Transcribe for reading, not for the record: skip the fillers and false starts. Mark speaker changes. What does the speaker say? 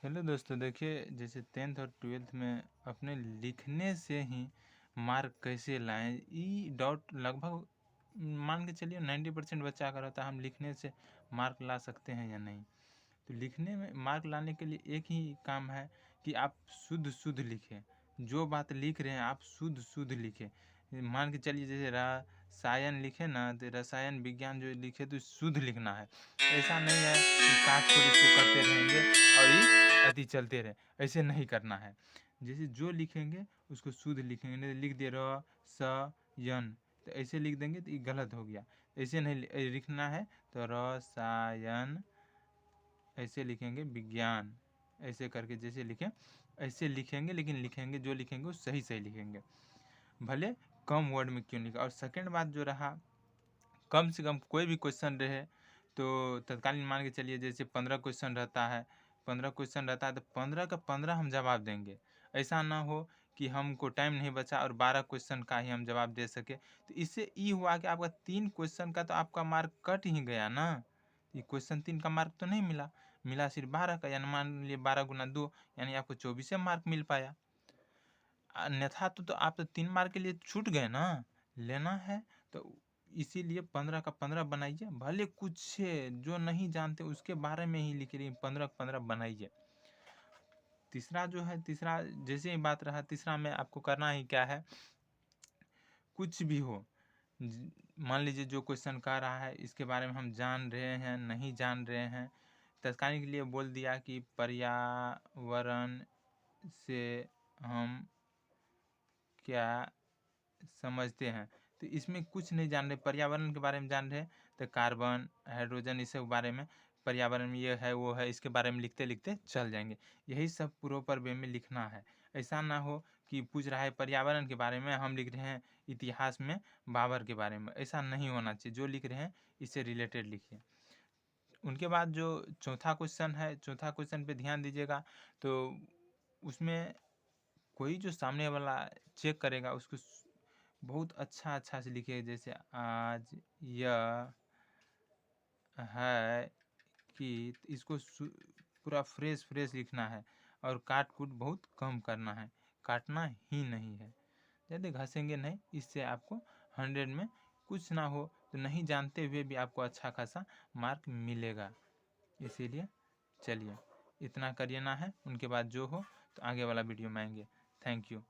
Speaker 1: Hello दोस्तों, देखिए जैसे 10th और 12th में अपने लिखने से ही मार्क कैसे लाएं, ये डाउट लगभग मान के चलिए 90% बच्चा का रहता है, हम लिखने से मार्क ला सकते हैं या नहीं। तो लिखने में मार्क लाने के लिए एक ही काम है कि आप शुद्ध शुद्ध लिखें। जो बात लिख रहे हैं आप शुद्ध शुद्ध लिखें। मान के चलिए जैसे रसायन लिखे ना, तो रसायन विज्ञान जो लिखे तो शुद्ध लिखना है। ऐसा नहीं है कि काट छोड़ इसको करते रहेंगे और ये अति चलते रहे, ऐसे नहीं करना है। जैसे जो लिखेंगे उसको शुद्ध लिखेंगे, नहीं तो लिख दे र स यन, तो ऐसे लिख देंगे तो ये गलत हो गया। ऐसे नहीं लिखना है, तो रसायन ऐसे लिखेंगे, विज्ञान ऐसे करके जैसे लिखें ऐसे लिखेंगे, लेकिन लिखेंगे जो लिखेंगे वो सही सही लिखेंगे, भले कम वर्ड में क्यों लिखा। और सेकंड बात जो रहा, कम से कम कोई भी क्वेश्चन रहे तो तत्कालीन मान के चलिए जैसे 15 क्वेश्चन रहता है, 15 क्वेश्चन रहता है तो 15 का 15 हम जवाब देंगे। ऐसा ना हो कि हमको टाइम नहीं बचा और 12 क्वेश्चन का ही हम जवाब दे सके, तो इससे ये हुआ कि आपका 3 क्वेश्चन का तो आपका मार्क कट ही गया ना। ये क्वेश्चन 3 का मार्क तो नहीं मिला, मिला सिर्फ 12 का, यानी मान लीजिए 12 गुना 2 यानी आपको 24 मार्क मिल पाया। अन्यथा तो आप तो 3 मार्क के लिए छूट गए ना। लेना है तो इसीलिए 15 का 15 बनाइए, भले कुछ जो नहीं जानते उसके बारे में ही लिख रही 15 का 15 बनाइए। तीसरा जो है, तीसरा जैसे ही बात रहा, तीसरा में आपको करना ही क्या है, कुछ भी हो, मान लीजिए जो क्वेश्चन कह रहा है इसके बारे में हम जान रहे हैं नहीं जान रहे हैं, तत्काल के लिए बोल दिया कि पर्यावरण से हम क्या समझते हैं। तो इसमें कुछ नहीं जान रहे, पर्यावरण के बारे में जान रहे तो कार्बन हाइड्रोजन इस सब बारे में, पर्यावरण में ये है वो है, इसके बारे में लिखते लिखते चल जाएंगे। यही सब प्रॉपर वे में लिखना है। ऐसा ना हो कि पूछ रहा है पर्यावरण के बारे में, हम लिख रहे हैं इतिहास में बाबर के बारे में, ऐसा नहीं होना चाहिए। जो लिख रहे हैं इससे रिलेटेड लिखिए। उनके बाद जो चौथा क्वेश्चन है, चौथा क्वेश्चन पे ध्यान दीजिएगा। तो उसमें कोई जो सामने वाला चेक करेगा उसको बहुत अच्छा से लिखिए, जैसे आज यह है कि, इसको पूरा फ्रेश लिखना है और काट कूट बहुत कम करना है, काटना ही नहीं है। ज़्यादा घसेंगे नहीं, इससे आपको 100 में कुछ ना हो तो नहीं जानते हुए भी आपको अच्छा खासा मार्क मिलेगा। इसीलिए चलिए इतना करिए ना है, उनके बाद जो हो तो आगे वाला वीडियो में आएंगे। Thank you.